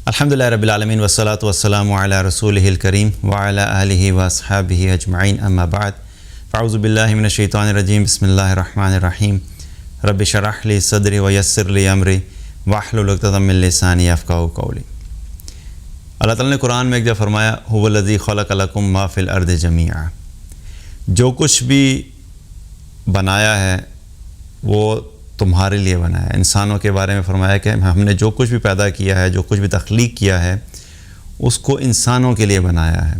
الحمدللہ رب العالمین والصلاة والسلام علی رسولہ الکریم وعلی آلہ واصحابہ اجمعین اما بعد فاعوذ باللہ من الشیطان الرجیم بسم اللہ الرحمن الرحیم رب اشرح لی صدری ویسر لی امری واحلل عقدۃ من لسانی یفقہوا قولی۔ اللہ تعالیٰ نے قرآن میں ایک جگہ فرمایا هو الذی خلق لکم ما فی الارض جمیعا، جو کچھ بھی بنایا ہے وہ تمہارے لیے بنایا ہے۔ انسانوں کے بارے میں فرمایا کہ ہم نے جو کچھ بھی پیدا کیا ہے، جو کچھ بھی تخلیق کیا ہے، اس کو انسانوں کے لیے بنایا ہے۔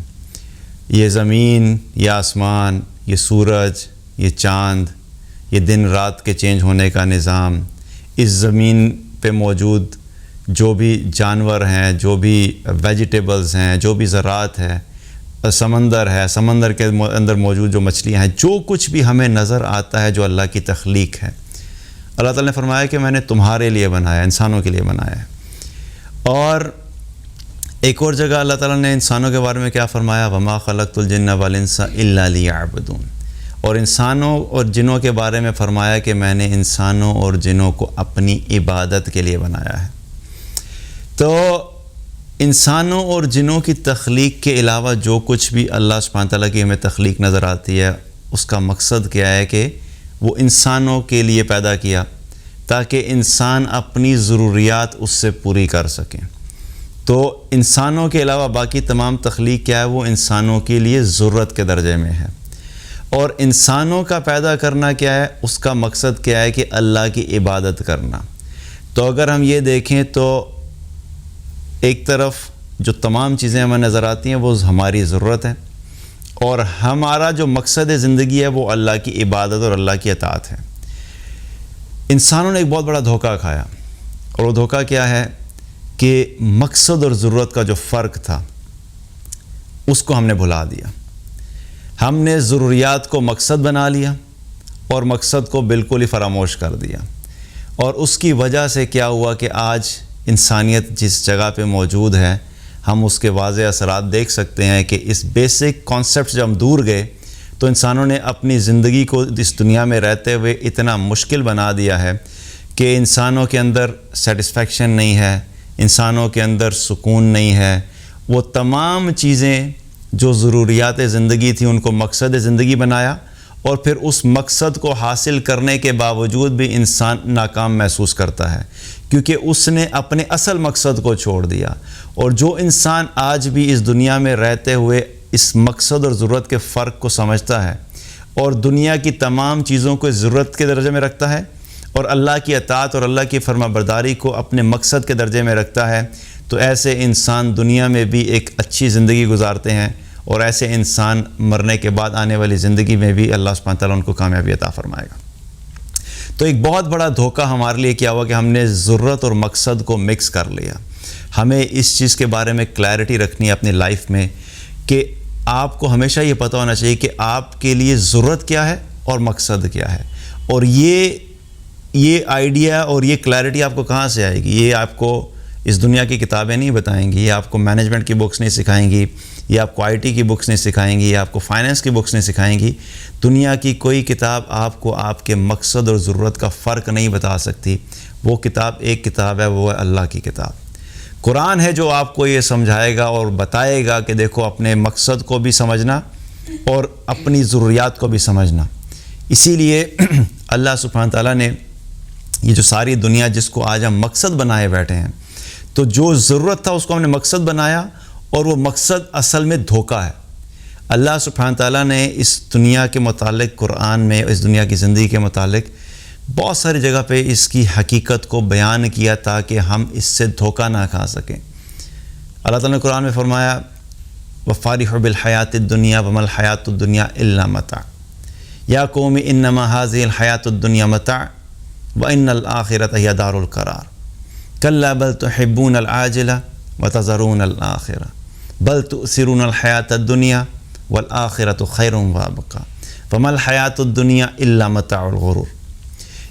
یہ زمین، یہ آسمان، یہ سورج، یہ چاند، یہ دن رات کے چینج ہونے کا نظام، اس زمین پہ موجود جو بھی جانور ہیں، جو بھی ویجیٹیبلز ہیں، جو بھی زراعت ہے، سمندر ہے، سمندر کے اندر موجود جو مچھلیاں ہیں، جو کچھ بھی ہمیں نظر آتا ہے جو اللہ کی تخلیق ہے، اللہ تعالیٰ نے فرمایا کہ میں نے تمہارے لیے بنایا، انسانوں کے لیے بنایا ہے۔ اور ایک اور جگہ اللہ تعالیٰ نے انسانوں کے بارے میں کیا فرمایا، وما خلقت الجن والانس الا لیعبدون، اور انسانوں اور جنوں کے بارے میں فرمایا کہ میں نے انسانوں اور جنوں کو اپنی عبادت کے لیے بنایا ہے۔ تو انسانوں اور جنوں کی تخلیق کے علاوہ جو کچھ بھی اللہ سبحانہ تعالیٰ کی ہمیں تخلیق نظر آتی ہے، اس کا مقصد کیا ہے کہ وہ انسانوں کے لیے پیدا کیا تاکہ انسان اپنی ضروریات اس سے پوری کر سکیں۔ تو انسانوں کے علاوہ باقی تمام تخلیق کیا ہے، وہ انسانوں کے لیے ضرورت کے درجے میں ہے۔ اور انسانوں کا پیدا کرنا کیا ہے، اس کا مقصد کیا ہے کہ اللہ کی عبادت کرنا۔ تو اگر ہم یہ دیکھیں تو ایک طرف جو تمام چیزیں ہمیں نظر آتی ہیں وہ ہماری ضرورت ہے، اور ہمارا جو مقصد زندگی ہے وہ اللہ کی عبادت اور اللہ کی اطاعت ہے۔ انسانوں نے ایک بہت بڑا دھوکہ کھایا، اور وہ دھوکہ کیا ہے کہ مقصد اور ضرورت کا جو فرق تھا اس کو ہم نے بھلا دیا۔ ہم نے ضروریات کو مقصد بنا لیا اور مقصد کو بالکل ہی فراموش کر دیا، اور اس کی وجہ سے کیا ہوا کہ آج انسانیت جس جگہ پہ موجود ہے، ہم اس کے واضح اثرات دیکھ سکتے ہیں کہ اس بیسک کانسیپٹ سے ہم دور گئے تو انسانوں نے اپنی زندگی کو اس دنیا میں رہتے ہوئے اتنا مشکل بنا دیا ہے کہ انسانوں کے اندر سیٹسفیکشن نہیں ہے، انسانوں کے اندر سکون نہیں ہے۔ وہ تمام چیزیں جو ضروریات زندگی تھیں ان کو مقصد زندگی بنایا، اور پھر اس مقصد کو حاصل کرنے کے باوجود بھی انسان ناکام محسوس کرتا ہے، کیونکہ اس نے اپنے اصل مقصد کو چھوڑ دیا۔ اور جو انسان آج بھی اس دنیا میں رہتے ہوئے اس مقصد اور ضرورت کے فرق کو سمجھتا ہے، اور دنیا کی تمام چیزوں کو ضرورت کے درجے میں رکھتا ہے، اور اللہ کی اطاعت اور اللہ کی فرما برداری کو اپنے مقصد کے درجے میں رکھتا ہے، تو ایسے انسان دنیا میں بھی ایک اچھی زندگی گزارتے ہیں، اور ایسے انسان مرنے کے بعد آنے والی زندگی میں بھی اللہ سبحانہ تعالیٰ ان کو کامیابی عطا فرمائے گا۔ تو ایک بہت بڑا دھوکہ ہمارے لیے کیا ہوا کہ ہم نے ضرورت اور مقصد کو مکس کر لیا۔ ہمیں اس چیز کے بارے میں کلیئرٹی رکھنی ہے اپنی لائف میں کہ آپ کو ہمیشہ یہ پتہ ہونا چاہیے کہ آپ کے لیے ضرورت کیا ہے اور مقصد کیا ہے۔ اور یہ آئیڈیا اور یہ کلیئرٹی آپ کو کہاں سے آئے گی؟ یہ آپ کو اس دنیا کی کتابیں نہیں بتائیں گی، یہ آپ کو مینجمنٹ کی بکس نہیں سکھائیں گی، یہ آپ کو IT کی بکس نہیں سکھائیں گی، یہ آپ کو فائنینس کی بکس نہیں سکھائیں گی۔ دنیا کی کوئی کتاب آپ کو آپ کے مقصد اور ضرورت کا فرق نہیں بتا سکتی۔ وہ کتاب ایک کتاب ہے، وہ ہے اللہ کی کتاب۔ قرآن ہے جو آپ کو یہ سمجھائے گا اور بتائے گا کہ دیکھو اپنے مقصد کو بھی سمجھنا اور اپنی ضروریات کو بھی سمجھنا۔ اسی لیے اللہ سبحانہ تعالیٰ نے یہ جو ساری دنیا جس کو آج ہم مقصد بنائے بیٹھے ہیں، تو جو ضرورت تھا اس کو ہم نے مقصد بنایا، اور وہ مقصد اصل میں دھوکہ ہے۔ اللہ سبحانہ تعالیٰ نے اس دنیا کے متعلق قرآن میں، اس دنیا کی زندگی کے متعلق بہت ساری جگہ پہ اس کی حقیقت کو بیان کیا تاکہ ہم اس سے دھوکہ نہ کھا سکیں۔ اللہ تعالیٰ نے قرآن میں فرمایا وَفَارِحُ بِالْحَيَاةِ الدُّنْيَا وَمَا الْحَيَاةُ الدُّنْيَا إِلَّا مَتَاعٌ يَا قَوْمِ إِنَّمَا هَٰذِهِ الْحَيَاةُ الدُّنْيَا مَتَاعٌ وَإِنَّ الْآخِرَةَ هِيَ دَارُ الْقَرَارِ كَلَّا بَلْ تُحِبُّونَ الْعَاجِلَةَ وَتَذَرُونَ الْآخِرَةَ بل تؤثرون الحیات الدنیا والآخرۃ خیر وابقیٰ فما الحیات الدنیا الا متاع الغرور۔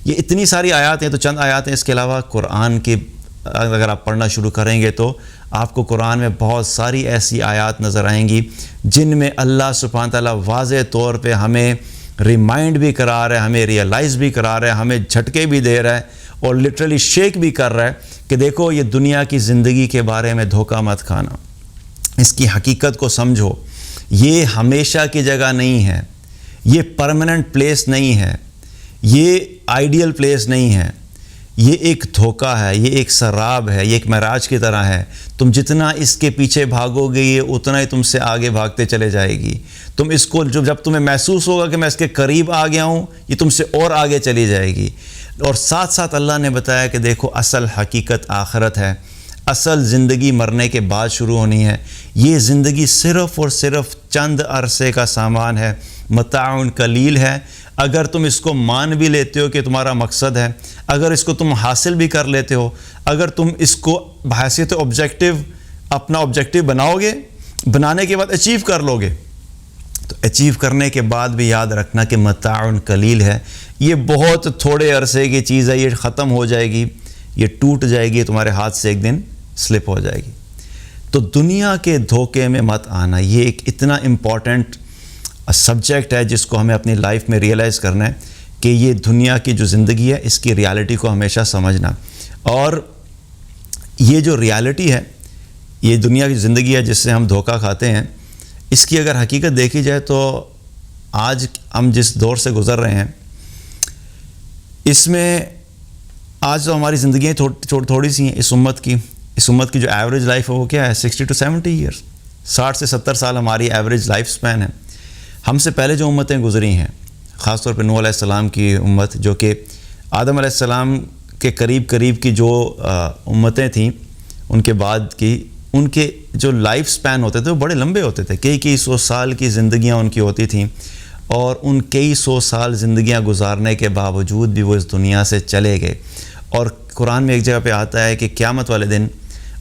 یہ اتنی ساری آیات ہیں، تو چند آیات ہیں، اس کے علاوہ قرآن کی اگر آپ پڑھنا شروع کریں گے تو آپ کو قرآن میں بہت ساری ایسی آیات نظر آئیں گی جن میں اللہ سبحانہ تعالیٰ واضح طور پہ ہمیں ریمائنڈ بھی کرا رہا ہے، ہمیں ریئلائز بھی کرا رہا ہے، ہمیں جھٹکے بھی دے رہا ہے اور لٹرلی شیک بھی کر رہا ہے کہ دیکھو یہ دنیا کی زندگی کے بارے میں دھوکہ مت کھانا، اس کی حقیقت کو سمجھو، یہ ہمیشہ کی جگہ نہیں ہے، یہ پرماننٹ پلیس نہیں ہے، یہ آئیڈیل پلیس نہیں ہے، یہ ایک دھوکہ ہے، یہ ایک سراب ہے، یہ ایک معراج کی طرح ہے۔ تم جتنا اس کے پیچھے بھاگو گے یہ اتنا ہی تم سے آگے بھاگتے چلے جائے گی۔ تم اس کو جب تمہیں محسوس ہوگا کہ میں اس کے قریب آ گیا ہوں، یہ تم سے اور آگے چلی جائے گی۔ اور ساتھ ساتھ اللہ نے بتایا کہ دیکھو اصل حقیقت آخرت ہے، اصل زندگی مرنے کے بعد شروع ہونی ہے۔ یہ زندگی صرف اور صرف چند عرصے کا سامان ہے، متاع قلیل ہے۔ اگر تم اس کو مان بھی لیتے ہو کہ تمہارا مقصد ہے، اگر اس کو تم حاصل بھی کر لیتے ہو، اگر تم اس کو بحیثیت آبجیکٹیو اپنا آبجیکٹیو بناؤ گے، بنانے کے بعد اچیو کر لو گے، تو اچیو کرنے کے بعد بھی یاد رکھنا کہ متاع قلیل ہے، یہ بہت تھوڑے عرصے کی چیز ہے، یہ ختم ہو جائے گی، یہ ٹوٹ جائے گی، تمہارے ہاتھ سے ایک دن سلپ ہو جائے گی۔ تو دنیا کے دھوکے میں مت آنا، یہ ایک اتنا امپورٹنٹ سبجیکٹ ہے جس کو ہمیں اپنی لائف میں ریئلائز کرنا ہے کہ یہ دنیا کی جو زندگی ہے اس کی ریالٹی کو ہمیشہ سمجھنا۔ اور یہ جو ریالٹی ہے، یہ دنیا کی زندگی ہے جس سے ہم دھوکہ کھاتے ہیں، اس کی اگر حقیقت دیکھی جائے تو آج ہم جس دور سے گزر رہے ہیں اس میں آج تو ہماری زندگیاں تھوڑی سی ہیں اس امت کی جو ایوریج لائف ہے وہ کیا ہے 60 to 70 ایئرس، 60 سے 70 سال ہماری ایوریج لائف سپین ہے۔ ہم سے پہلے جو امتیں گزری ہیں، خاص طور پہ نوح علیہ السلام کی امت، جو کہ آدم علیہ السلام کے قریب کی جو امتیں تھیں ان کے بعد کی، ان کے جو لائف سپین ہوتے تھے وہ بڑے لمبے ہوتے تھے، کئی سو سال کی زندگیاں ان کی ہوتی تھیں، اور ان کئی سو سال زندگیاں گزارنے کے باوجود بھی وہ اس دنیا سے چلے گئے۔ اور قرآن میں ایک جگہ پہ آتا ہے کہ قیامت والے دن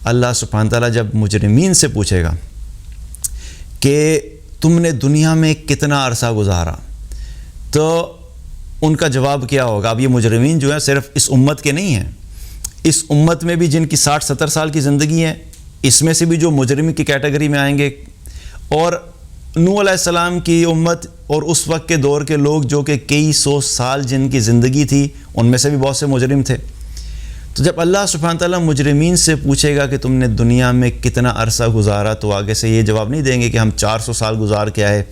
اللہ سبحانہ تعالیٰ جب مجرمین سے پوچھے گا کہ تم نے دنیا میں کتنا عرصہ گزارا، تو ان کا جواب کیا ہوگا؟ اب یہ مجرمین جو ہیں صرف اس امت کے نہیں ہیں، اس امت میں بھی جن کی 60-70 سال کی زندگی ہے، اس میں سے بھی جو مجرم کی کیٹیگری میں آئیں گے، اور نوح علیہ السلام کی امت اور اس وقت کے دور کے لوگ جو کہ کئی سو سال جن کی زندگی تھی ان میں سے بھی بہت سے مجرم تھے۔ تو جب اللہ سبحانہ تعالیٰ مجرمین سے پوچھے گا کہ تم نے دنیا میں کتنا عرصہ گزارا، تو آگے سے یہ جواب نہیں دیں گے کہ ہم 400 سال گزار کے آئے،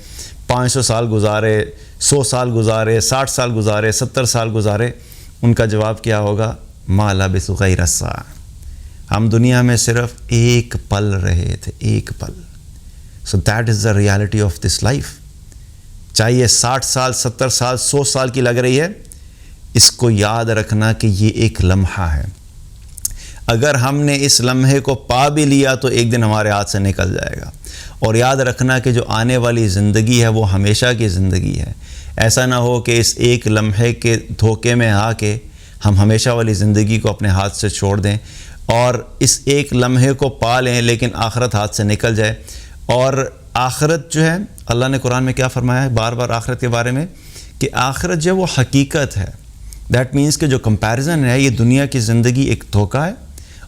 500 سال گزارے، 100 سال گزارے، 60 سال گزارے، 70 سال گزارے۔ ان کا جواب کیا ہوگا؟ ما لبثوا غیر الساعۃ، ہم دنیا میں صرف ایک پل رہے تھے، ایک پل۔ So that is the reality of this life. چاہیے 60 سال، 70 سال، 100 سال کی لگ رہی ہے، اس کو یاد رکھنا کہ یہ ایک لمحہ ہے۔ اگر ہم نے اس لمحے کو پا بھی لیا تو ایک دن ہمارے ہاتھ سے نکل جائے گا۔ اور یاد رکھنا کہ جو آنے والی زندگی ہے وہ ہمیشہ کی زندگی ہے۔ ایسا نہ ہو کہ اس ایک لمحے کے دھوکے میں آ کے ہم ہمیشہ والی زندگی کو اپنے ہاتھ سے چھوڑ دیں اور اس ایک لمحے کو پا لیں لیکن آخرت ہاتھ سے نکل جائے۔ اور آخرت جو ہے، اللہ نے قرآن میں کیا فرمایا ہے بار بار آخرت کے بارے میں، کہ آخرت جو ہے وہ حقیقت ہے۔ دیٹ مینس کہ جو کمپیریزن ہے، یہ دنیا کی زندگی ایک دھوکہ ہے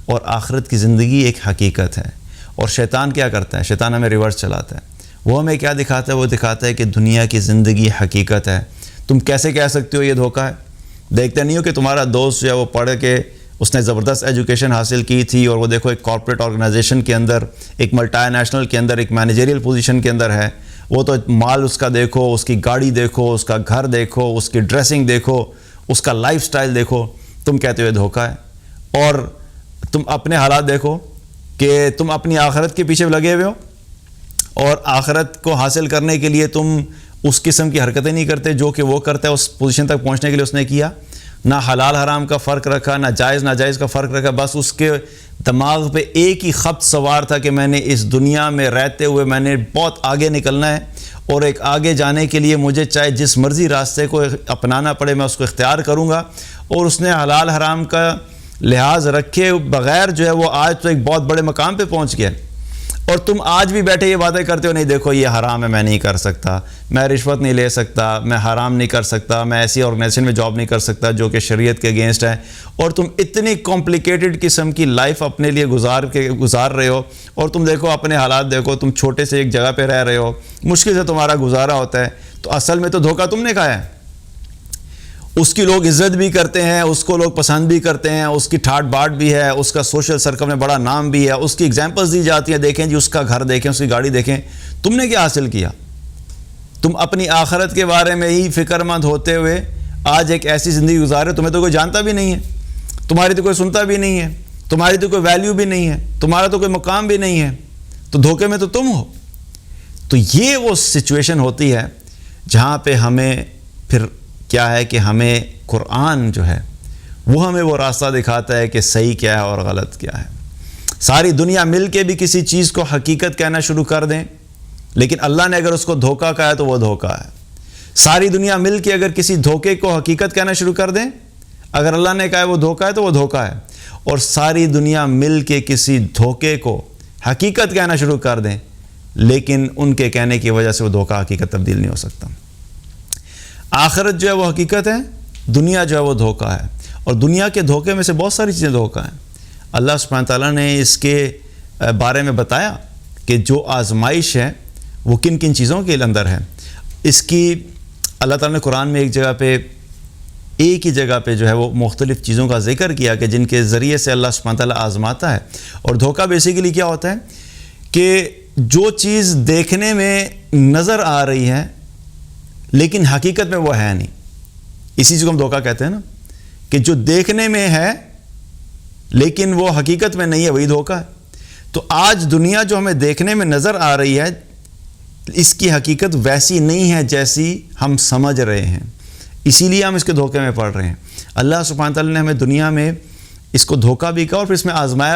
اور آخرت کی زندگی ایک حقیقت ہے۔ اور شیطان کیا کرتا ہے؟ شیطان ہمیں ریورس چلاتا ہے۔ وہ ہمیں کیا دکھاتا ہے؟ وہ دکھاتا ہے کہ دنیا کی زندگی حقیقت ہے۔ تم کیسے کہہ سکتے ہو یہ دھوکہ ہے؟ دیکھتے نہیں ہو کہ تمہارا دوست جو ہے وہ پڑھ کے اس نے زبردست ایجوکیشن حاصل کی تھی اور وہ دیکھو ایک کارپوریٹ آرگنائزیشن کے اندر، ایک ملٹی نیشنل کے اندر، ایک مینیجریل پوزیشن کے اندر ہے، وہ تو مال اس کا دیکھو، اس کی گاڑی دیکھو، اس کا گھر دیکھو، اس کی ڈریسنگ دیکھو، اس کا لائف سٹائل دیکھو، تم کہتے ہو یہ دھوکہ ہے۔ اور تم اپنے حالات دیکھو کہ تم اپنی آخرت کے پیچھے لگے ہوئے ہو اور آخرت کو حاصل کرنے کے لیے تم اس قسم کی حرکتیں نہیں کرتے جو کہ وہ کرتا ہے، اس پوزیشن تک پہنچنے کے لیے اس نے کیا۔ نہ حلال حرام کا فرق رکھا، نہ جائز ناجائز کا فرق رکھا، بس اس کے دماغ پہ ایک ہی خط سوار تھا کہ میں نے اس دنیا میں رہتے ہوئے میں نے بہت آگے نکلنا ہے، اور ایک آگے جانے کے لیے مجھے چاہے جس مرضی راستے کو اپنانا پڑے میں اس کو اختیار کروں گا۔ اور اس نے حلال حرام کا لحاظ رکھے بغیر جو ہے وہ آج تو ایک بہت بڑے مقام پہ پہنچ گیا۔ اور تم آج بھی بیٹھے یہ باتیں کرتے ہو، نہیں دیکھو یہ حرام ہے، میں نہیں کر سکتا، میں رشوت نہیں لے سکتا، میں حرام نہیں کر سکتا، میں ایسی آرگنائزیشن میں جاب نہیں کر سکتا جو کہ شریعت کے اگینسٹ ہے، اور تم اتنی کمپلیکیٹڈ قسم کی لائف اپنے لیے گزار رہے ہو، اور تم دیکھو اپنے حالات دیکھو، تم چھوٹے سے ایک جگہ پہ رہ رہے ہو، مشکل سے تمہارا گزارا ہوتا ہے، تو اصل میں تو دھوکہ تم نے کھایا ہے۔ اس کی لوگ عزت بھی کرتے ہیں، اس کو لوگ پسند بھی کرتے ہیں، اس کی ٹھاٹ باٹ بھی ہے، اس کا سوشل سرکل میں بڑا نام بھی ہے، اس کی ایگزامپلز دی جاتی ہیں، دیکھیں جی اس کا گھر دیکھیں، اس کی گاڑی دیکھیں۔ تم نے کیا حاصل کیا؟ تم اپنی آخرت کے بارے میں ہی فکر مند ہوتے ہوئے آج ایک ایسی زندگی گزارے، تمہیں تو کوئی جانتا بھی نہیں ہے، تمہاری تو کوئی سنتا بھی نہیں ہے، تمہاری تو کوئی ویلیو بھی نہیں ہے، تمہارا تو کوئی مقام بھی نہیں ہے، تو دھوکے میں تو تم ہو۔ تو یہ وہ سچویشن ہوتی ہے جہاں پہ ہمیں پھر کیا ہے کہ ہمیں قرآن جو ہے وہ ہمیں وہ راستہ دکھاتا ہے کہ صحیح کیا ہے اور غلط کیا ہے۔ ساری دنیا مل کے بھی کسی چیز کو حقیقت کہنا شروع کر دیں، لیکن اللہ نے اگر اس کو دھوکہ کہا ہے تو وہ دھوکہ ہے۔ ساری دنیا مل کے اگر کسی دھوکے کو حقیقت کہنا شروع کر دیں، اگر اللہ نے کہا ہے وہ دھوکہ ہے تو وہ دھوکہ ہے، اور ساری دنیا مل کے کسی دھوکے کو حقیقت کہنا شروع کر دیں، لیکن ان کے کہنے کی وجہ سے وہ دھوکہ حقیقت تبدیل نہیں ہو سکتا۔ آخرت جو ہے وہ حقیقت ہے، دنیا جو ہے وہ دھوکہ ہے، اور دنیا کے دھوکے میں سے بہت ساری چیزیں دھوکہ ہیں۔ اللہ سبحانہ تعالیٰ نے اس کے بارے میں بتایا کہ جو آزمائش ہے وہ کن کن چیزوں کے اندر ہے۔ اس کی اللہ تعالیٰ نے قرآن میں ایک ہی جگہ پہ جو ہے وہ مختلف چیزوں کا ذکر کیا کہ جن کے ذریعے سے اللہ سبحانہ تعالیٰ آزماتا ہے۔ اور دھوکہ بیسیکلی کیا ہوتا ہے کہ جو چیز دیکھنے میں نظر آ رہی ہے لیکن حقیقت میں وہ ہے نہیں، اسی چیز کو ہم دھوکہ کہتے ہیں نا، کہ جو دیکھنے میں ہے لیکن وہ حقیقت میں نہیں ہے، وہی دھوکہ ہے۔ تو آج دنیا جو ہمیں دیکھنے میں نظر آ رہی ہے اس کی حقیقت ویسی نہیں ہے جیسی ہم سمجھ رہے ہیں، اسی لیے ہم اس کے دھوکے میں پڑ رہے ہیں۔ اللہ سبحانہ تعالیٰ نے ہمیں دنیا میں اس کو دھوکہ بھی کہا اور پھر اس میں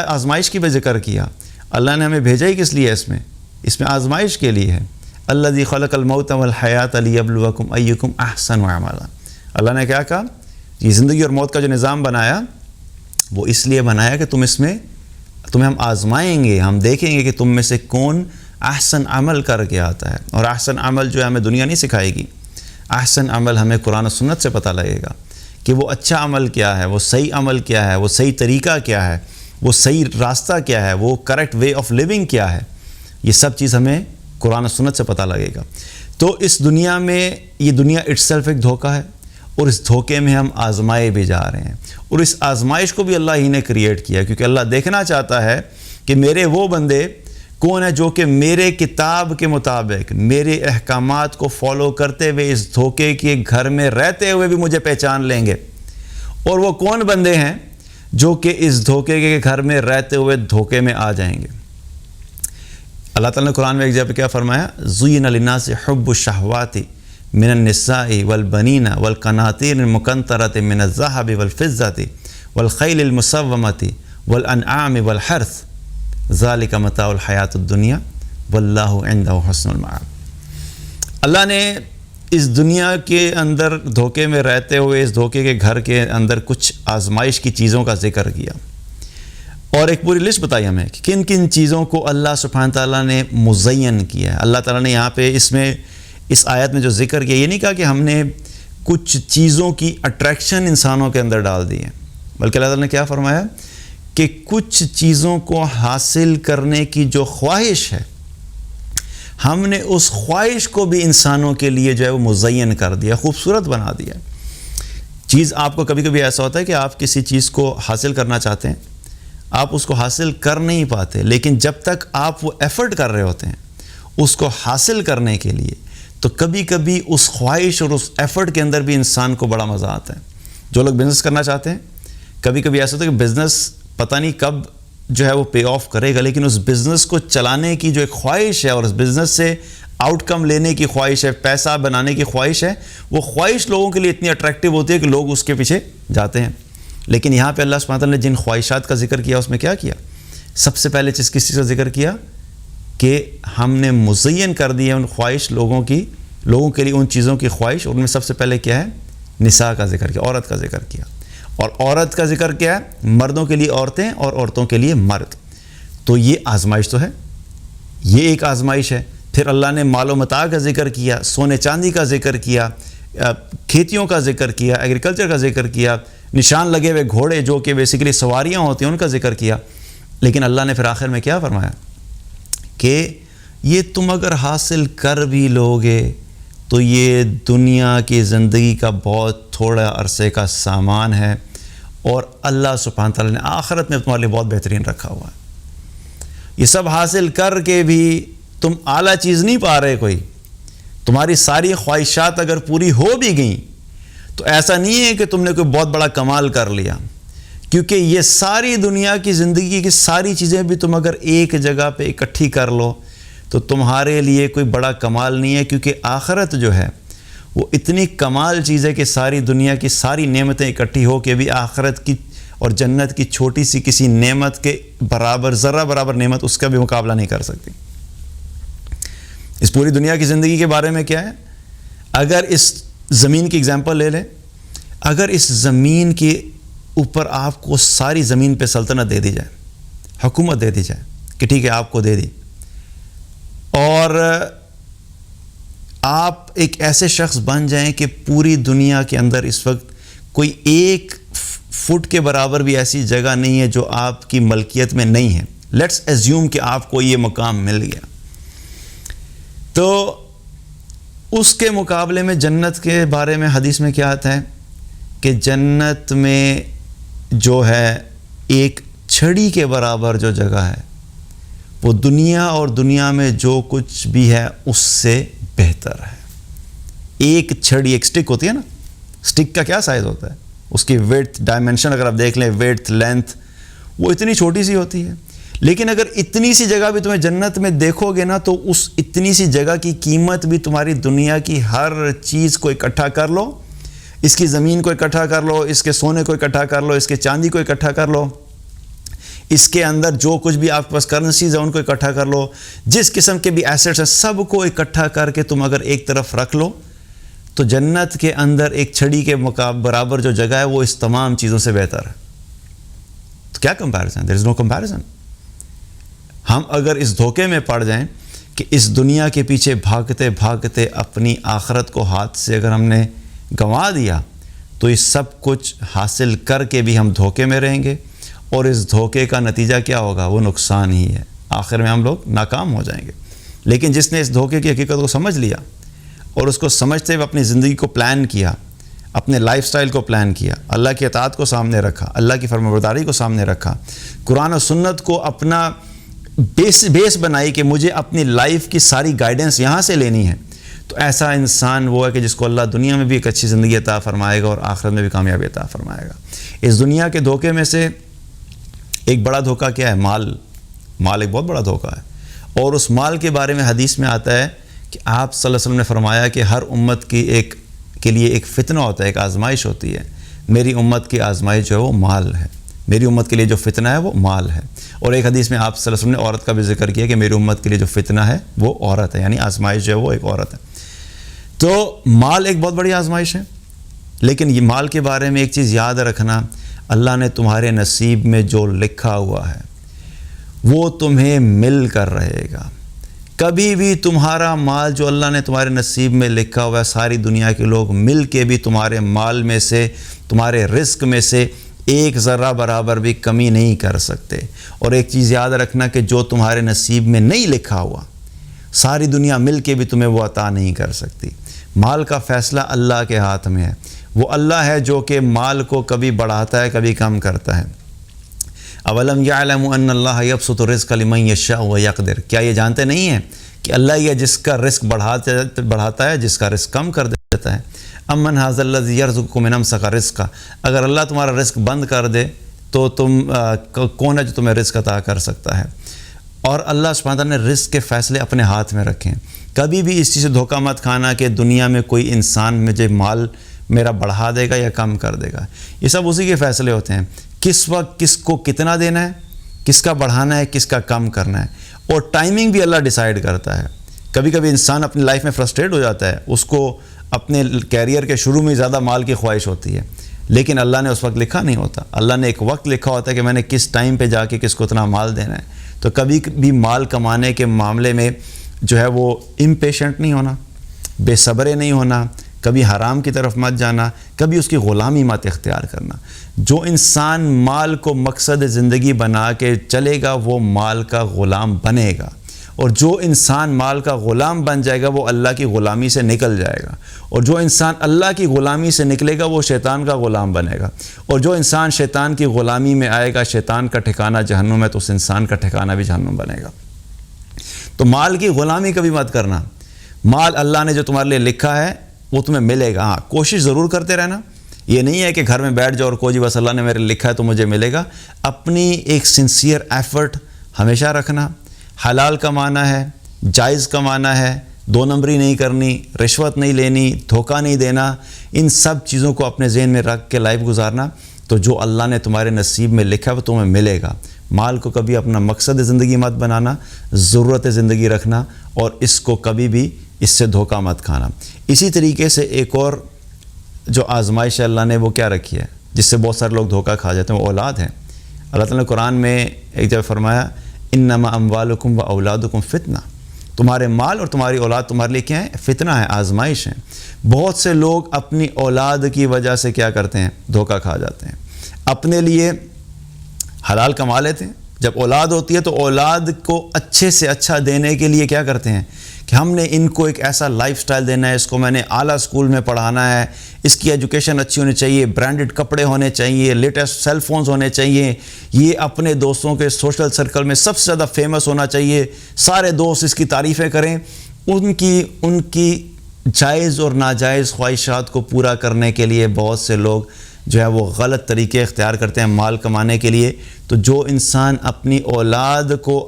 آزمائش کی بھی ذکر کیا۔ اللہ نے ہمیں بھیجا ہی کس لیے؟ اس میں آزمائش کے لیے ہے۔ الذی خلق الموت والحیات لیبلوکم ایکم احسن عملا۔ اللہ نے کیا کہا؟ یہ زندگی اور موت کا جو نظام بنایا وہ اس لیے بنایا کہ تمہیں ہم آزمائیں گے، ہم دیکھیں گے کہ تم میں سے کون احسن عمل کر کے آتا ہے۔ اور احسن عمل جو ہے ہمیں دنیا نہیں سکھائے گی، احسن عمل ہمیں قرآن و سنت سے پتہ لگے گا کہ وہ اچھا عمل کیا ہے، وہ صحیح عمل کیا ہے، وہ صحیح طریقہ کیا ہے، وہ صحیح راستہ کیا ہے، وہ کریکٹ وے آف لیونگ کیا ہے۔ یہ سب چیز ہمیں قرآن و سنت سے پتہ لگے گا۔ تو اس دنیا میں یہ دنیا اٹ سیلف ایک دھوکہ ہے، اور اس دھوکے میں ہم آزمائے بھی جا رہے ہیں، اور اس آزمائش کو بھی اللہ ہی نے کریٹ کیا، کیونکہ اللہ دیکھنا چاہتا ہے کہ میرے وہ بندے کون ہیں جو کہ میرے کتاب کے مطابق میرے احکامات کو فالو کرتے ہوئے اس دھوکے کے گھر میں رہتے ہوئے بھی مجھے پہچان لیں گے، اور وہ کون بندے ہیں جو کہ اس دھوکے کے گھر میں رہتے ہوئے دھوکے میں آ جائیں گے۔ اللہ تعالیٰ نے قرآن میں ایک جگہ پہ کیا فرمایا؟ زُيِّنَ لِلنَّاسِ حُبُّ الشَّهَوَاتِ مِنَ النِّسَاءِ وَالْبَنِينَ وَالْقَنَاطِيرِ الْمُقَنطَرَةِ مِنَ الذَّهَبِ وَالْفِضَّةِ وَالْخَيْلِ الْمُسَوَّمَةِ وَالْأَنْعَامِ وَالْحَرْثِ ذَلِكَ مَتَاعُ الْحَيَاةِ الدُّنْيَا وَاللَّهُ عِندَهُ حُسْنُ الْمَآبِ۔ اللہ نے اس دنیا کے اندر دھوکے میں رہتے ہوئے اس دھوکے کے گھر کے اندر کچھ آزمائش کی چیزوں کا ذکر کیا، اور ایک پوری لسٹ بتائی ہمیں کہ کن کن چیزوں کو اللہ سبحانہ تعالیٰ نے مزین کیا ہے۔ اللہ تعالیٰ نے یہاں پہ اس آیت میں جو ذکر کیا، یہ نہیں کہا کہ ہم نے کچھ چیزوں کی اٹریکشن انسانوں کے اندر ڈال دی ہے، بلکہ اللہ تعالیٰ نے کیا فرمایا کہ کچھ چیزوں کو حاصل کرنے کی جو خواہش ہے، ہم نے اس خواہش کو بھی انسانوں کے لیے جو ہے وہ مزین کر دیا، خوبصورت بنا دیا۔ چیز آپ کو کبھی کبھی ایسا ہوتا ہے کہ آپ کسی چیز کو حاصل کرنا چاہتے ہیں، آپ اس کو حاصل کر نہیں پاتے، لیکن جب تک آپ وہ ایفرٹ کر رہے ہوتے ہیں اس کو حاصل کرنے کے لیے، تو کبھی کبھی اس خواہش اور اس ایفرٹ کے اندر بھی انسان کو بڑا مزہ آتا ہے۔ جو لوگ بزنس کرنا چاہتے ہیں، کبھی کبھی ایسا ہوتا ہے کہ بزنس پتہ نہیں کب جو ہے وہ پے آف کرے گا، لیکن اس بزنس کو چلانے کی جو ایک خواہش ہے اور اس بزنس سے آؤٹ کم لینے کی خواہش ہے، پیسہ بنانے کی خواہش ہے، وہ خواہش لوگوں کے لیے اتنی اٹریکٹیو ہوتی ہے کہ لوگ اس کے پیچھے جاتے ہیں۔ لیکن یہاں پہ اللہ سبحانہ تعالیٰ نے جن خواہشات کا ذکر کیا اس میں کیا کیا؟ سب سے پہلے کس چیز کا ذکر کیا کہ ہم نے مزین کر دی ہے ان خواہش لوگوں کے لیے ان چیزوں کی خواہش، اور ان میں سب سے پہلے کیا ہے؟ نساء کا ذکر کیا، عورت کا ذکر کیا۔ اور عورت کا ذکر کیا ہے؟ مردوں کے لیے عورتیں اور عورتوں کے لیے مرد۔ تو یہ آزمائش تو ہے، یہ ایک آزمائش ہے۔ پھر اللہ نے مال و متاع کا ذکر کیا، سونے چاندی کا ذکر کیا، کھیتیوں کا ذکر کیا، ایگریکلچر کا ذکر کیا، نشان لگے ہوئے گھوڑے جو کہ بیسیکلی سواریاں ہوتی ہیں ان کا ذکر کیا۔ لیکن اللہ نے پھر آخر میں کیا فرمایا کہ یہ تم اگر حاصل کر بھی لوگے تو یہ دنیا کی زندگی کا بہت تھوڑا عرصے کا سامان ہے، اور اللہ سبحانہ تعالیٰ نے آخرت میں تمہارے لیے بہت بہترین رکھا ہوا ہے۔ یہ سب حاصل کر کے بھی تم اعلیٰ چیز نہیں پا رہے، کوئی تمہاری ساری خواہشات اگر پوری ہو بھی گئیں تو ایسا نہیں ہے کہ تم نے کوئی بہت بڑا کمال کر لیا، کیونکہ یہ ساری دنیا کی زندگی کی ساری چیزیں بھی تم اگر ایک جگہ پہ اکٹھی کر لو تو تمہارے لیے کوئی بڑا کمال نہیں ہے، کیونکہ آخرت جو ہے وہ اتنی کمال چیز ہے کہ ساری دنیا کی ساری نعمتیں اکٹھی ہو کے بھی آخرت کی اور جنت کی چھوٹی سی کسی نعمت کے برابر، ذرہ برابر نعمت اس کا بھی مقابلہ نہیں کر سکتی۔ اس پوری دنیا کی زندگی کے بارے میں کیا ہے؟ اگر اس زمین کی اگزامپل لے لیں، اگر اس زمین کے اوپر آپ کو ساری زمین پہ سلطنت دے دی جائے، حکومت دے دی جائے کہ ٹھیک ہے آپ کو دے دی، اور آپ ایک ایسے شخص بن جائیں کہ پوری دنیا کے اندر اس وقت کوئی ایک فٹ کے برابر بھی ایسی جگہ نہیں ہے جو آپ کی ملکیت میں نہیں ہے، لیٹس ایزیوم کہ آپ کو یہ مقام مل گیا، تو اس کے مقابلے میں جنت کے بارے میں حدیث میں کیا آتا ہے کہ جنت میں جو ہے ایک چھڑی کے برابر جو جگہ ہے وہ دنیا اور دنیا میں جو کچھ بھی ہے اس سے بہتر ہے۔ ایک چھڑی، ایک سٹک ہوتی ہے نا، سٹک کا کیا سائز ہوتا ہے، اس کی ویڈتھ ڈائمنشن اگر آپ دیکھ لیں، ویڈتھ لینتھ، وہ اتنی چھوٹی سی ہوتی ہے، لیکن اگر اتنی سی جگہ بھی تمہیں جنت میں دیکھو گے نا تو اس اتنی سی جگہ کی قیمت بھی تمہاری دنیا کی ہر چیز کو اکٹھا کر لو، اس کی زمین کو اکٹھا کر لو، اس کے سونے کو اکٹھا کر لو، اس کے چاندی کو اکٹھا کر لو، اس کے اندر جو کچھ بھی آپ کے پاس کرنسیز ہیں ان کو اکٹھا کر لو، جس قسم کے بھی ایسٹس ہیں سب کو اکٹھا کر کے تم اگر ایک طرف رکھ لو تو جنت کے اندر ایک چھڑی کے برابر جو جگہ ہے وہ اس تمام چیزوں سے بہتر ہے۔ تو کیا کمپیریزن؟ دیر از نو کمپیریزن۔ ہم اگر اس دھوکے میں پڑ جائیں کہ اس دنیا کے پیچھے بھاگتے بھاگتے اپنی آخرت کو ہاتھ سے اگر ہم نے گنوا دیا تو یہ سب کچھ حاصل کر کے بھی ہم دھوکے میں رہیں گے، اور اس دھوکے کا نتیجہ کیا ہوگا؟ وہ نقصان ہی ہے، آخر میں ہم لوگ ناکام ہو جائیں گے۔ لیکن جس نے اس دھوکے کی حقیقت کو سمجھ لیا اور اس کو سمجھتے ہوئے اپنی زندگی کو پلان کیا، اپنے لائف سٹائل کو پلان کیا، اللہ کی اطاعت کو سامنے رکھا، اللہ کی فرمانبرداری کو سامنے رکھا، قرآن و سنت کو اپنا بیس بنائی کہ مجھے اپنی لائف کی ساری گائیڈنس یہاں سے لینی ہے، تو ایسا انسان وہ ہے کہ جس کو اللہ دنیا میں بھی ایک اچھی زندگی عطا فرمائے گا اور آخرت میں بھی کامیابی عطا فرمائے گا۔ اس دنیا کے دھوکے میں سے ایک بڑا دھوکہ کیا ہے؟ مال ایک بہت بڑا دھوکہ ہے، اور اس مال کے بارے میں حدیث میں آتا ہے کہ آپ صلی اللہ علیہ وسلم نے فرمایا کہ ہر امت کی کے لیے ایک فتنہ ہوتا ہے، ایک آزمائش ہوتی ہے۔ میری امت کی آزمائش جو ہے وہ مال ہے، میری امت کے لیے جو فتنہ ہے وہ مال ہے۔ اور ایک حدیث میں آپ صلی اللہ علیہ وسلم نے عورت کا بھی ذکر کیا کہ میری امت کے لیے جو فتنہ ہے وہ عورت ہے، یعنی آزمائش جو ہے وہ ایک عورت ہے۔ تو مال ایک بہت بڑی آزمائش ہے، لیکن یہ مال کے بارے میں ایک چیز یاد رکھنا، اللہ نے تمہارے نصیب میں جو لکھا ہوا ہے وہ تمہیں مل کر رہے گا۔ کبھی بھی تمہارا مال جو اللہ نے تمہارے نصیب میں لکھا ہوا ہے، ساری دنیا کے لوگ مل کے بھی تمہارے مال میں سے، تمہارے رزق میں سے ایک ذرہ برابر بھی کمی نہیں کر سکتے۔ اور ایک چیز یاد رکھنا کہ جو تمہارے نصیب میں نہیں لکھا ہوا ساری دنیا مل کے بھی تمہیں وہ عطا نہیں کر سکتی۔ مال کا فیصلہ اللہ کے ہاتھ میں ہے، وہ اللہ ہے جو کہ مال کو کبھی بڑھاتا ہے کبھی کم کرتا ہے۔ اولم یعلم ان اللہ یبسط الرزق لمن یشاء ویقدر، کیا یہ جانتے نہیں ہیں کہ اللہ یہ جس کا رزق بڑھاتا ہے، جس کا رزق کم کر دیتا ہے۔ امن ھذا الذی یرزقکم من امسک رزقا، اگر اللہ تمہارا رزق بند کر دے تو کون ہے جو تمہیں رزق عطا کر سکتا ہے؟ اور اللہ سبحانہ تعالیٰ نے رزق کے فیصلے اپنے ہاتھ میں رکھے ہیں۔ کبھی بھی اس چیز سے دھوکہ مت کھانا کہ دنیا میں کوئی انسان مجھے مال میرا بڑھا دے گا یا کم کر دے گا، یہ سب اسی کے فیصلے ہوتے ہیں۔ کس وقت کس کو کتنا دینا ہے، کس کا بڑھانا ہے، کس کا کم کرنا ہے، اور ٹائمنگ بھی اللہ ڈیسائیڈ کرتا ہے۔ کبھی کبھی انسان اپنی لائف میں فرسٹریٹ ہو جاتا ہے، اس کو اپنے کیریئر کے شروع میں زیادہ مال کی خواہش ہوتی ہے، لیکن اللہ نے اس وقت لکھا نہیں ہوتا۔ اللہ نے ایک وقت لکھا ہوتا ہے کہ میں نے کس ٹائم پہ جا کے کس کو اتنا مال دینا ہے۔ تو کبھی بھی مال کمانے کے معاملے میں جو ہے وہ امپیشنٹ نہیں ہونا، بے صبرے نہیں ہونا، کبھی حرام کی طرف مت جانا، کبھی اس کی غلامی مت اختیار کرنا۔ جو انسان مال کو مقصد زندگی بنا کے چلے گا وہ مال کا غلام بنے گا، اور جو انسان مال کا غلام بن جائے گا وہ اللہ کی غلامی سے نکل جائے گا، اور جو انسان اللہ کی غلامی سے نکلے گا وہ شیطان کا غلام بنے گا، اور جو انسان شیطان کی غلامی میں آئے گا، شیطان کا ٹھکانہ جہنم ہے تو اس انسان کا ٹھکانہ بھی جہنم بنے گا۔ تو مال کی غلامی کبھی مت کرنا۔ مال اللہ نے جو تمہارے لیے لکھا ہے وہ تمہیں ملے گا، ہاں کوشش ضرور کرتے رہنا۔ یہ نہیں ہے کہ گھر میں بیٹھ جاؤ اور کو جی بس اللہ نے میرے لکھا ہے تو مجھے ملے گا۔ اپنی ایک سنسیئر ایفرٹ ہمیشہ رکھنا، حلال کمانا ہے، جائز کمانا ہے، دو نمبری نہیں کرنی، رشوت نہیں لینی، دھوکہ نہیں دینا، ان سب چیزوں کو اپنے ذہن میں رکھ کے لائف گزارنا، تو جو اللہ نے تمہارے نصیب میں لکھا ہے وہ تمہیں ملے گا۔ مال کو کبھی اپنا مقصد زندگی مت بنانا، ضرورت زندگی رکھنا، اور اس کو کبھی بھی اس سے دھوکہ مت کھانا۔ اسی طریقے سے ایک اور جو آزمائش اللہ نے وہ کیا رکھی ہے جس سے بہت سارے لوگ دھوکہ کھا جاتے ہیں، وہ اولاد ہے۔ اللہ تعالیٰ نے قرآن میں ایک جگہ فرمایا انما اموالکم و اولادکم فتنہ، تمہارے مال اور تمہاری اولاد تمہارے لیے کیا ہے؟ فتنہ ہے، آزمائش ہے۔ بہت سے لوگ اپنی اولاد کی وجہ سے کیا کرتے ہیں؟ دھوکہ کھا جاتے ہیں۔ اپنے لیے حلال کما لیتے ہیں، جب اولاد ہوتی ہے تو اولاد کو اچھے سے اچھا دینے کے لیے کیا کرتے ہیں کہ ہم نے ان کو ایک ایسا لائف سٹائل دینا ہے، اس کو میں نے اعلیٰ اسکول میں پڑھانا ہے، اس کی ایجوکیشن اچھی ہونی چاہیے، برانڈڈ کپڑے ہونے چاہیے، لیٹسٹ سیل فونز ہونے چاہیے، یہ اپنے دوستوں کے سوشل سرکل میں سب سے زیادہ فیمس ہونا چاہیے، سارے دوست اس کی تعریفیں کریں۔ ان کی جائز اور ناجائز خواہشات کو پورا کرنے کے لیے بہت سے لوگ جو ہے وہ غلط طریقے اختیار کرتے ہیں مال کمانے کے لیے۔ تو جو انسان اپنی اولاد کو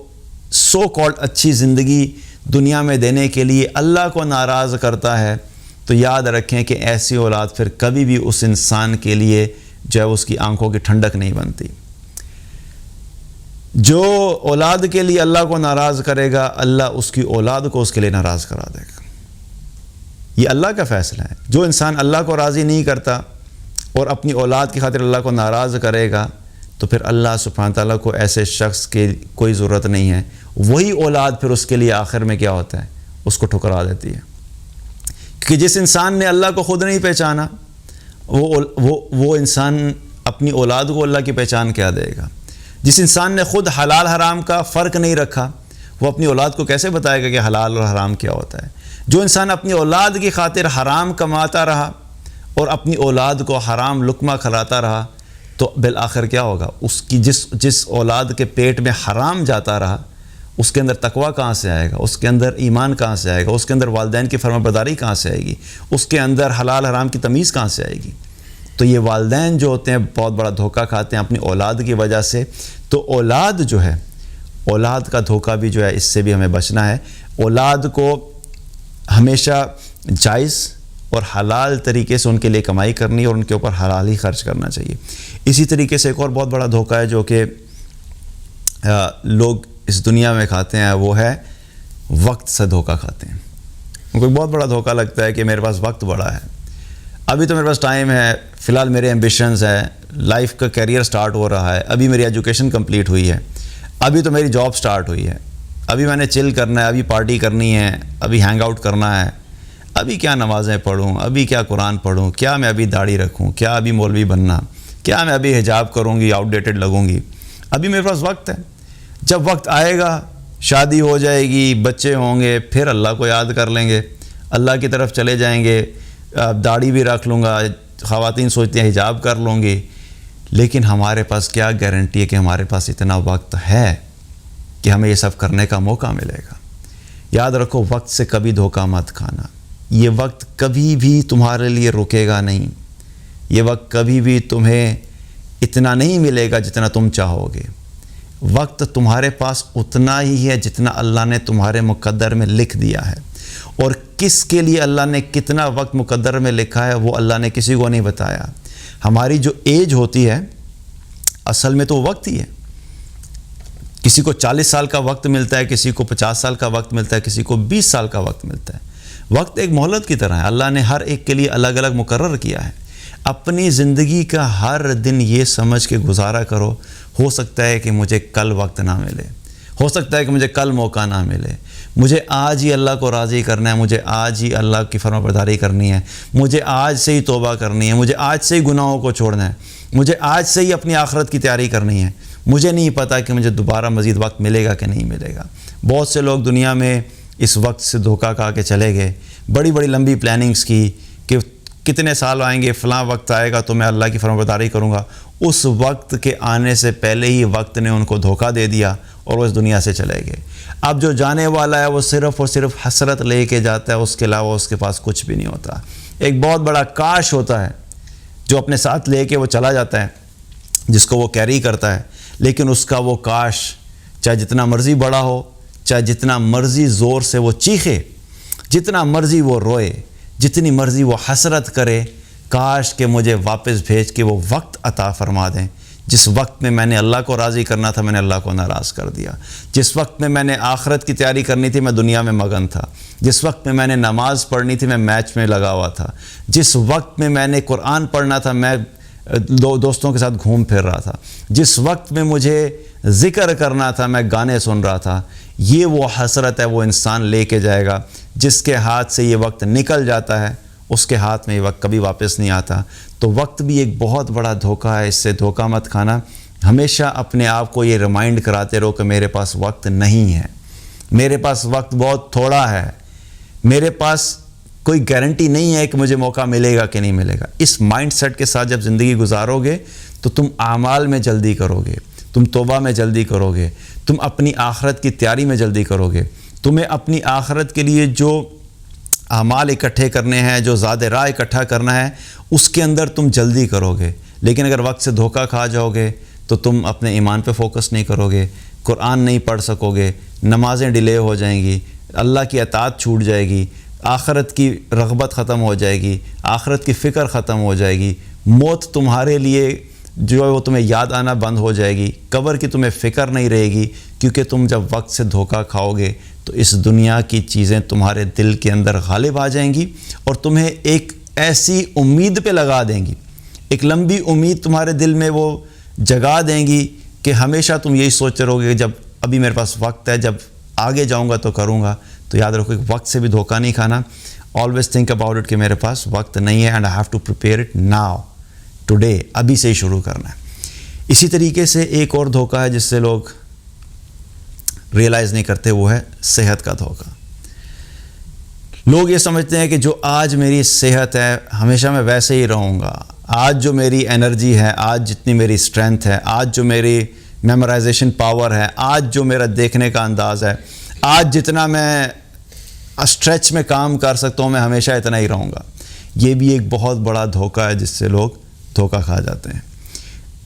سو کالڈ اچھی زندگی دنیا میں دینے کے لیے اللہ کو ناراض کرتا ہے تو یاد رکھیں کہ ایسی اولاد پھر کبھی بھی اس انسان کے لیے جو ہے اس کی آنکھوں کی ٹھنڈک نہیں بنتی۔ جو اولاد کے لیے اللہ کو ناراض کرے گا اللہ اس کی اولاد کو اس کے لیے ناراض کرا دے گا۔ یہ اللہ کا فیصلہ ہے۔ جو انسان اللہ کو راضی نہیں کرتا اور اپنی اولاد کی خاطر اللہ کو ناراض کرے گا تو پھر اللہ سبحانہ تعالیٰ کو ایسے شخص کی کوئی ضرورت نہیں ہے۔ وہی اولاد پھر اس کے لیے آخر میں کیا ہوتا ہے؟ اس کو ٹھکرا دیتی ہے، کیونکہ جس انسان نے اللہ کو خود نہیں پہچانا وہ انسان اپنی اولاد کو اللہ کی پہچان کیا دے گا؟ جس انسان نے خود حلال حرام کا فرق نہیں رکھا وہ اپنی اولاد کو کیسے بتائے گا کہ حلال اور حرام کیا ہوتا ہے؟ جو انسان اپنی اولاد کی خاطر حرام کماتا رہا اور اپنی اولاد کو حرام لقمہ کھلاتا رہا تو بالآخر کیا ہوگا؟ اس کی جس اولاد کے پیٹ میں حرام جاتا رہا اس کے اندر تقویٰ کہاں سے آئے گا؟ اس کے اندر ایمان کہاں سے آئے گا؟ اس کے اندر والدین کی فرما برداری کہاں سے آئے گی؟ اس کے اندر حلال حرام کی تمیز کہاں سے آئے گی؟ تو یہ والدین جو ہوتے ہیں بہت بڑا دھوکہ کھاتے ہیں اپنی اولاد کی وجہ سے۔ تو اولاد جو ہے، اولاد کا دھوکہ بھی جو ہے اس سے بھی ہمیں بچنا ہے۔ اولاد کو ہمیشہ جائز اور حلال طریقے سے ان کے لیے کمائی کرنی اور ان کے اوپر حلال ہی خرچ کرنا چاہیے۔ اسی طریقے سے ایک اور بہت بڑا دھوکہ ہے جو کہ لوگ اس دنیا میں کھاتے ہیں، وہ ہے وقت سے دھوکہ کھاتے ہیں۔ ان کو بہت بڑا دھوکہ لگتا ہے کہ میرے پاس وقت بڑا ہے، ابھی تو میرے پاس ٹائم ہے، فی الحال میرے ایمبیشنز ہیں، لائف کا کیریئر سٹارٹ ہو رہا ہے، ابھی میری ایجوکیشن کمپلیٹ ہوئی ہے، ابھی تو میری جاب سٹارٹ ہوئی ہے، ابھی میں نے چل کرنا ہے، ابھی پارٹی کرنی ہے، ابھی ہینگ آؤٹ کرنا ہے، ابھی کیا نمازیں پڑھوں، ابھی کیا قرآن پڑھوں، کیا میں ابھی داڑھی رکھوں، کیا ابھی مولوی بننا، کیا میں ابھی حجاب کروں گی، آؤٹ ڈیٹڈ لگوں گی، ابھی میرے پاس وقت ہے۔ جب وقت آئے گا، شادی ہو جائے گی، بچے ہوں گے، پھر اللہ کو یاد کر لیں گے، اللہ کی طرف چلے جائیں گے، داڑھی بھی رکھ لوں گا، خواتین سوچتی ہیں حجاب کر لوں گی، لیکن ہمارے پاس کیا گارنٹی ہے کہ ہمارے پاس اتنا وقت ہے کہ ہمیں یہ سب کرنے کا موقع ملے گا؟ یاد رکھو وقت سے کبھی دھوکہ مت کھانا۔ یہ وقت کبھی بھی تمہارے لیے رکے گا نہیں، یہ وقت کبھی بھی تمہیں اتنا نہیں ملے گا جتنا تم چاہو گے۔ وقت تمہارے پاس اتنا ہی ہے جتنا اللہ نے تمہارے مقدر میں لکھ دیا ہے، اور کس کے لیے اللہ نے کتنا وقت مقدر میں لکھا ہے وہ اللہ نے کسی کو نہیں بتایا۔ ہماری جو ایج ہوتی ہے اصل میں تو وہ وقت ہی ہے۔ کسی کو 40 سال کا وقت ملتا ہے، کسی کو 50 سال کا وقت ملتا ہے، کسی کو 20 سال کا وقت ملتا ہے۔ وقت ایک مہلت کی طرح ہے، اللہ نے ہر ایک کے لیے الگ الگ مقرر کیا ہے۔ اپنی زندگی کا ہر دن یہ سمجھ کے گزارا کرو، ہو سکتا ہے کہ مجھے کل وقت نہ ملے، ہو سکتا ہے کہ مجھے کل موقع نہ ملے، مجھے آج ہی اللہ کو راضی کرنا ہے، مجھے آج ہی اللہ کی فرما برداری کرنی ہے، مجھے آج سے ہی توبہ کرنی ہے، مجھے آج سے ہی گناہوں کو چھوڑنا ہے، مجھے آج سے ہی اپنی آخرت کی تیاری کرنی ہے۔ مجھے نہیں پتہ کہ مجھے دوبارہ مزید وقت ملے گا کہ نہیں ملے گا۔ بہت سے لوگ دنیا میں اس وقت سے دھوکہ کھا کے چلے گئے، بڑی بڑی لمبی پلاننگز کی کہ کتنے سال آئیں گے، فلاں وقت آئے گا تو میں اللہ کی فرمانبرداری کروں گا۔ اس وقت کے آنے سے پہلے ہی وقت نے ان کو دھوکہ دے دیا اور وہ اس دنیا سے چلے گئے۔ اب جو جانے والا ہے وہ صرف اور صرف حسرت لے کے جاتا ہے، اس کے علاوہ اس کے پاس کچھ بھی نہیں ہوتا۔ ایک بہت بڑا کاش ہوتا ہے جو اپنے ساتھ لے کے وہ چلا جاتا ہے، جس کو وہ کیری کرتا ہے، لیکن اس کا وہ کاش چاہے جتنا مرضی بڑا ہو، چاہے جتنا مرضی زور سے وہ چیخے، جتنا مرضی وہ روئے، جتنی مرضی وہ حسرت کرے، کاش کہ مجھے واپس بھیج کے وہ وقت عطا فرما دیں جس وقت میں نے اللہ کو راضی کرنا تھا، میں نے اللہ کو ناراض کر دیا۔ جس وقت میں نے آخرت کی تیاری کرنی تھی، میں دنیا میں مگن تھا۔ جس وقت میں نے نماز پڑھنی تھی، میں میچ میں لگا ہوا تھا۔ جس وقت میں نے قرآن پڑھنا تھا، میں دوستوں کے ساتھ گھوم پھر رہا تھا۔ جس وقت میں مجھے ذکر کرنا تھا، میں گانے سن رہا تھا۔ یہ وہ حسرت ہے وہ انسان لے کے جائے گا جس کے ہاتھ سے یہ وقت نکل جاتا ہے، اس کے ہاتھ میں یہ وقت کبھی واپس نہیں آتا۔ تو وقت بھی ایک بہت بڑا دھوکہ ہے، اس سے دھوکہ مت کھانا۔ ہمیشہ اپنے آپ کو یہ ریمائنڈ کراتے رہو کہ میرے پاس وقت نہیں ہے، میرے پاس وقت بہت تھوڑا ہے، میرے پاس کوئی گارنٹی نہیں ہے کہ مجھے موقع ملے گا کہ نہیں ملے گا۔ اس مائنڈ سیٹ کے ساتھ جب زندگی گزارو گے تو تم اعمال میں جلدی کرو گے، تم توبہ میں جلدی کرو گے، تم اپنی آخرت کی تیاری میں جلدی کرو گے۔ تمہیں اپنی آخرت کے لیے جو اعمال اکٹھے کرنے ہیں، جو زاد راہ اکٹھا کرنا ہے، اس کے اندر تم جلدی کرو گے۔ لیکن اگر وقت سے دھوکہ کھا جاؤ گے تو تم اپنے ایمان پہ فوکس نہیں کرو گے، قرآن نہیں پڑھ سکو گے، نمازیں ڈیلے ہو جائیں گی، اللہ کی اطاعت چھوٹ جائے گی، آخرت کی رغبت ختم ہو جائے گی، آخرت کی فکر ختم ہو جائے گی، موت تمہارے لیے جو ہے وہ تمہیں یاد آنا بند ہو جائے گی، قبر کی تمہیں فکر نہیں رہے گی، کیونکہ تم جب وقت سے دھوکہ کھاؤ گے تو اس دنیا کی چیزیں تمہارے دل کے اندر غالب آ جائیں گی اور تمہیں ایک ایسی امید پہ لگا دیں گی، ایک لمبی امید تمہارے دل میں وہ جگا دیں گی کہ ہمیشہ تم یہی سوچتے رہو گے کہ جب ابھی میرے پاس وقت ہے، جب آگے جاؤں گا تو کروں گا۔ تو یاد رکھو کہ وقت سے بھی دھوکہ نہیں کھانا۔ آلویز تھنک اباؤٹ اٹ کہ میرے پاس وقت نہیں ہے and I have to prepare it now, today, ابھی سے ہی شروع کرنا ہے۔ اسی طریقے سے ایک اور دھوکہ ہے جس سے لوگ ریئلائز نہیں کرتے، وہ ہے صحت کا دھوکہ۔ لوگ یہ سمجھتے ہیں کہ جو آج میری صحت ہے ہمیشہ میں ویسے ہی رہوں گا، آج جو میری انرجی ہے، آج جتنی میری اسٹرینتھ ہے، آج جو میری میمورائزیشن پاور ہے، آج جو میرا دیکھنے کا انداز ہے، آج جتنا میں اسٹریچ میں کام کر سکتا ہوں، میں ہمیشہ اتنا ہی رہوں گا۔ یہ بھی ایک بہت بڑا دھوکہ ہے جس سے لوگ دھوکہ کھا جاتے ہیں۔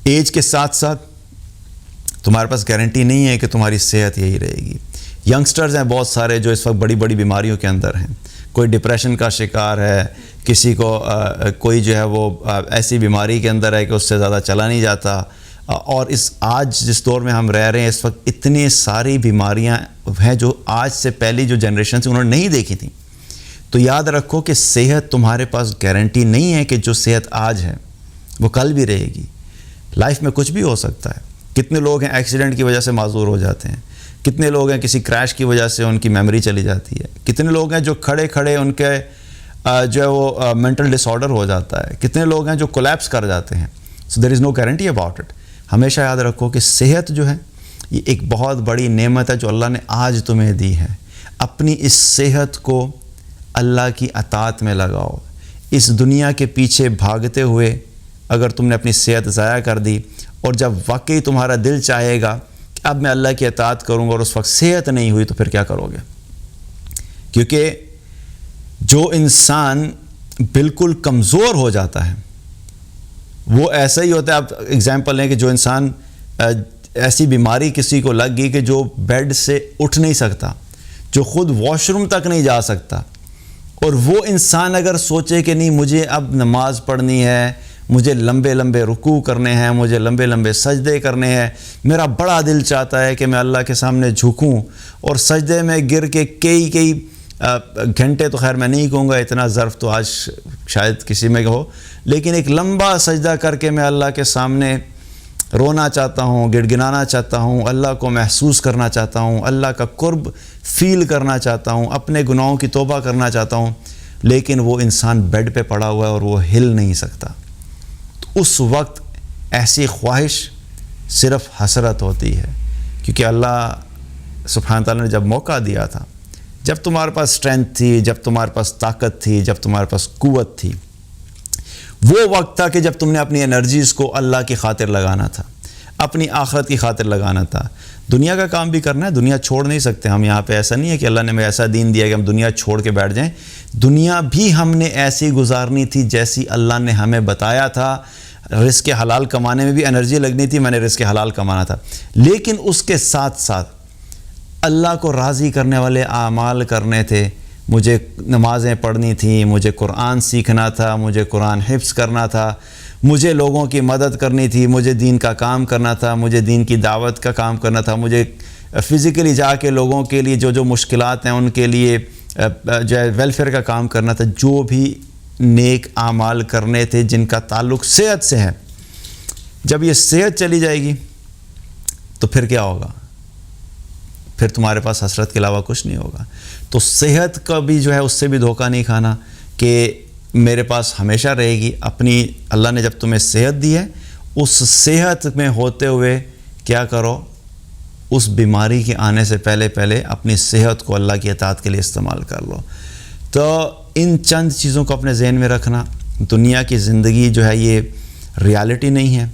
ایج کے ساتھ ساتھ تمہارے پاس گارنٹی نہیں ہے کہ تمہاری صحت یہی رہے گی۔ ینگسٹرز ہیں بہت سارے جو اس وقت بڑی بڑی بیماریوں کے اندر ہیں، کوئی ڈپریشن کا شکار ہے، کسی کو کوئی جو ہے وہ ایسی بیماری کے اندر ہے کہ اس سے زیادہ چلا نہیں جاتا، اور آج جس دور میں ہم رہ رہے ہیں اس وقت اتنی ساری بیماریاں ہیں جو آج سے پہلی جو جنریشن سے انہوں نے نہیں دیکھی تھیں۔ تو یاد رکھو کہ صحت تمہارے پاس گارنٹی نہیں ہے کہ جو صحت آج ہے وہ کل بھی رہے گی۔ لائف میں کچھ بھی ہو سکتا ہے۔ کتنے لوگ ہیں ایکسیڈنٹ کی وجہ سے معذور ہو جاتے ہیں، کتنے لوگ ہیں کسی کریش کی وجہ سے ان کی میموری چلی جاتی ہے، کتنے لوگ ہیں جو کھڑے کھڑے ان کے جو ہے وہ مینٹل ڈس آرڈر ہو جاتا ہے، کتنے لوگ ہیں جو کولیپس کر جاتے ہیں۔ سو دیر از نو گارنٹی اباؤٹ اٹ۔ ہمیشہ یاد رکھو کہ صحت جو ہے یہ ایک بہت بڑی نعمت ہے جو اللہ نے آج تمہیں دی ہے۔ اپنی اس صحت کو اللہ کی اطاعت میں لگاؤ۔ اس دنیا کے پیچھے بھاگتے ہوئے اگر تم نے اپنی صحت ضائع کر دی اور جب واقعی تمہارا دل چاہے گا کہ اب میں اللہ کی اطاعت کروں گا اور اس وقت صحت نہیں ہوئی تو پھر کیا کرو گے؟ کیونکہ جو انسان بالکل کمزور ہو جاتا ہے وہ ایسا ہی ہوتا ہے۔ آپ ایگزامپل لیں کہ جو انسان ایسی بیماری کسی کو لگ گئی کہ جو بیڈ سے اٹھ نہیں سکتا، جو خود واش روم تک نہیں جا سکتا، اور وہ انسان اگر سوچے کہ نہیں مجھے اب نماز پڑھنی ہے، مجھے لمبے لمبے رکوع کرنے ہیں، مجھے لمبے لمبے سجدے کرنے ہیں، میرا بڑا دل چاہتا ہے کہ میں اللہ کے سامنے جھکوں اور سجدے میں گر کے کئی گھنٹے، تو خیر میں نہیں کہوں گا اتنا ظرف تو آج شاید کسی میں ہو، لیکن ایک لمبا سجدہ کر کے میں اللہ کے سامنے رونا چاہتا ہوں، گڑ گڑانا چاہتا ہوں، اللہ کو محسوس کرنا چاہتا ہوں، اللہ کا قرب فیل کرنا چاہتا ہوں، اپنے گناہوں کی توبہ کرنا چاہتا ہوں، لیکن وہ انسان بیڈ پہ پڑا ہوا ہے اور وہ ہل نہیں سکتا، تو اس وقت ایسی خواہش صرف حسرت ہوتی ہے، کیونکہ اللہ سبحانہ تعالیٰ نے جب موقع دیا تھا، جب تمہارے پاس اسٹرینتھ تھی، جب تمہارے پاس طاقت تھی، جب تمہارے پاس قوت تھی، وہ وقت تھا کہ جب تم نے اپنی انرجیز کو اللہ کی خاطر لگانا تھا، اپنی آخرت کی خاطر لگانا تھا۔ دنیا کا کام بھی کرنا ہے، دنیا چھوڑ نہیں سکتے ہم یہاں پہ، ایسا نہیں ہے کہ اللہ نے ہمیں ایسا دین دیا کہ ہم دنیا چھوڑ کے بیٹھ جائیں، دنیا بھی ہم نے ایسی گزارنی تھی جیسی اللہ نے ہمیں بتایا تھا۔ رزق حلال کمانے میں بھی انرجی لگنی تھی، میں نے رزق حلال کمانا تھا، لیکن اس کے ساتھ ساتھ اللہ کو راضی کرنے والے اعمال کرنے تھے۔ مجھے نمازیں پڑھنی تھیں، مجھے قرآن سیکھنا تھا، مجھے قرآن حفظ کرنا تھا، مجھے لوگوں کی مدد کرنی تھی، مجھے دین کا کام کرنا تھا، مجھے دین کی دعوت کا کام کرنا تھا، مجھے فزیکلی جا کے لوگوں کے لیے جو مشکلات ہیں ان کے لیے جو ہے ویلفیئر کا کام کرنا تھا، جو بھی نیک اعمال کرنے تھے جن کا تعلق صحت سے ہے۔ جب یہ صحت چلی جائے گی تو پھر کیا ہوگا؟ پھر تمہارے پاس حسرت کے علاوہ کچھ نہیں ہوگا۔ تو صحت کا بھی جو ہے اس سے بھی دھوکہ نہیں کھانا کہ میرے پاس ہمیشہ رہے گی۔ اپنی اللہ نے جب تمہیں صحت دی ہے، اس صحت میں ہوتے ہوئے کیا کرو؟ اس بیماری کے آنے سے پہلے اپنی صحت کو اللہ کی اطاعت کے لیے استعمال کر لو۔ تو ان چند چیزوں کو اپنے ذہن میں رکھنا۔ دنیا کی زندگی جو ہے یہ ریالٹی نہیں ہے،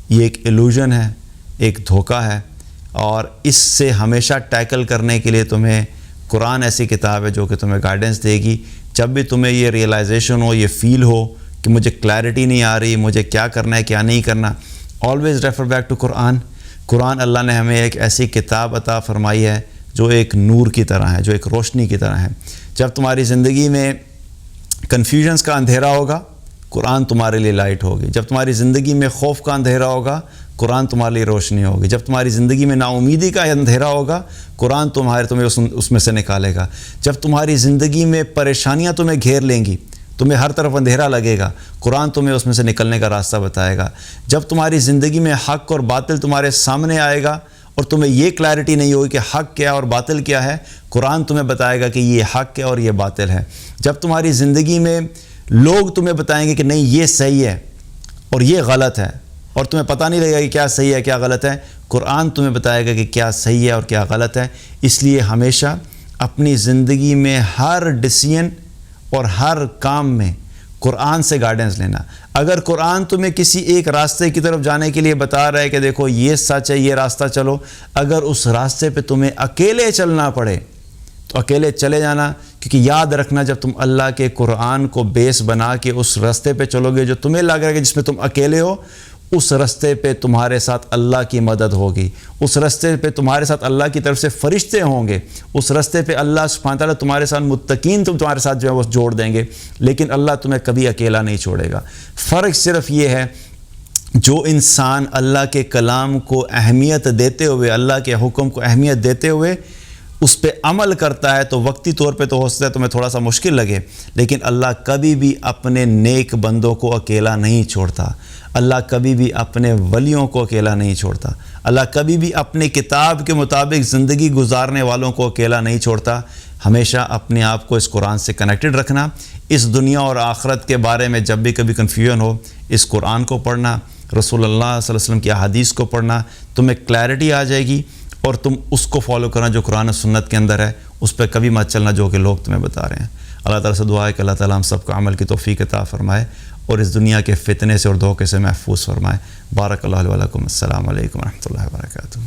یہ ایک ایلوژن ہے، ایک دھوکہ ہے، اور اس سے ہمیشہ ٹیکل کرنے کے لیے تمہیں قرآن ایسی کتاب ہے جو کہ تمہیں گائیڈنس دے گی۔ جب بھی تمہیں یہ ریئلائزیشن ہو، یہ فیل ہو کہ مجھے کلیئرٹی نہیں آ رہی، مجھے کیا کرنا ہے کیا نہیں کرنا، آلویز ریفر بیک ٹو قرآن۔ قرآن اللہ نے ہمیں ایک ایسی کتاب عطا فرمائی ہے جو ایک نور کی طرح ہے، جو ایک روشنی کی طرح ہے۔ جب تمہاری زندگی میں کنفیوژنس کا اندھیرا ہوگا، قرآن تمہارے لیے لائٹ ہوگی۔ جب تمہاری زندگی میں خوف کا اندھیرا ہوگا، قرآن تمہارے لیے روشنی ہوگی۔ جب تمہاری زندگی میں نا امیدی کا اندھیرا ہوگا، قرآن تمہیں اس میں سے نکالے گا۔ جب تمہاری زندگی میں پریشانیاں تمہیں گھیر لیں گی، تمہیں ہر طرف اندھیرا لگے گا، قرآن تمہیں اس میں سے نکلنے کا راستہ بتائے گا۔ جب تمہاری زندگی میں حق اور باطل تمہارے سامنے آئے گا اور تمہیں یہ کلیئرٹی نہیں ہوگی کہ حق کیا اور باطل کیا ہے، قرآن تمہیں بتائے گا کہ یہ حق ہے اور یہ باطل ہے۔ جب تمہاری زندگی میں لوگ تمہیں بتائیں گے کہ نہیں یہ صحیح ہے اور یہ غلط ہے، اور تمہیں پتہ نہیں لگے گا کہ کیا صحیح ہے کیا غلط ہے، قرآن تمہیں بتائے گا کہ کیا صحیح ہے اور کیا غلط ہے۔ اس لیے ہمیشہ اپنی زندگی میں ہر ڈیسیژن اور ہر کام میں قرآن سے گائیڈنس لینا۔ اگر قرآن تمہیں کسی ایک راستے کی طرف جانے کے لیے بتا رہا ہے کہ دیکھو یہ سچ ہے، یہ راستہ چلو، اگر اس راستے پہ تمہیں اکیلے چلنا پڑے تو اکیلے چلے جانا، کیونکہ یاد رکھنا جب تم اللہ کے قرآن کو بیس بنا کے اس راستے پہ چلو گے جو تمہیں لگ رہا ہے کہ جس میں تم اکیلے ہو، اس راستے پہ تمہارے ساتھ اللہ کی مدد ہوگی، اس راستے پہ تمہارے ساتھ اللہ کی طرف سے فرشتے ہوں گے، اس راستے پہ اللہ سبحانہ تعالیٰ تمہارے ساتھ متقین تمہارے ساتھ جو ہے وہ جوڑ دیں گے، لیکن اللہ تمہیں کبھی اکیلا نہیں چھوڑے گا۔ فرق صرف یہ ہے، جو انسان اللہ کے کلام کو اہمیت دیتے ہوئے، اللہ کے حکم کو اہمیت دیتے ہوئے اس پہ عمل کرتا ہے، تو وقتی طور پہ تو ہو سکتا ہے تمہیں تھوڑا سا مشکل لگے، لیکن اللہ کبھی بھی اپنے نیک بندوں کو اکیلا نہیں چھوڑتا، اللہ کبھی بھی اپنے ولیوں کو اکیلا نہیں چھوڑتا، اللہ کبھی بھی اپنی کتاب کے مطابق زندگی گزارنے والوں کو اکیلا نہیں چھوڑتا۔ ہمیشہ اپنے آپ کو اس قرآن سے کنیکٹڈ رکھنا۔ اس دنیا اور آخرت کے بارے میں جب بھی کبھی کنفیوژن ہو، اس قرآن کو پڑھنا، رسول اللہ صلی اللہ علیہ وسلم کی احادیث کو پڑھنا، تمہیں کلیئرٹی آ جائے گی، اور تم اس کو فالو کرنا جو قرآن و سنت کے اندر ہے، اس پہ کبھی مت چلنا جو کہ لوگ تمہیں بتا رہے ہیں۔ اللہ تعالیٰ سے دعا ہے کہ اللہ تعالیٰ ہم سب کو عمل کی توفیق عطا فرمائے اور اس دنیا کے فتنے سے اور دھوکے سے محفوظ فرمائے۔ بارک اللہ علیہ ولکم۔ السلام علیکم ورحمۃ اللہ وبرکاتہ۔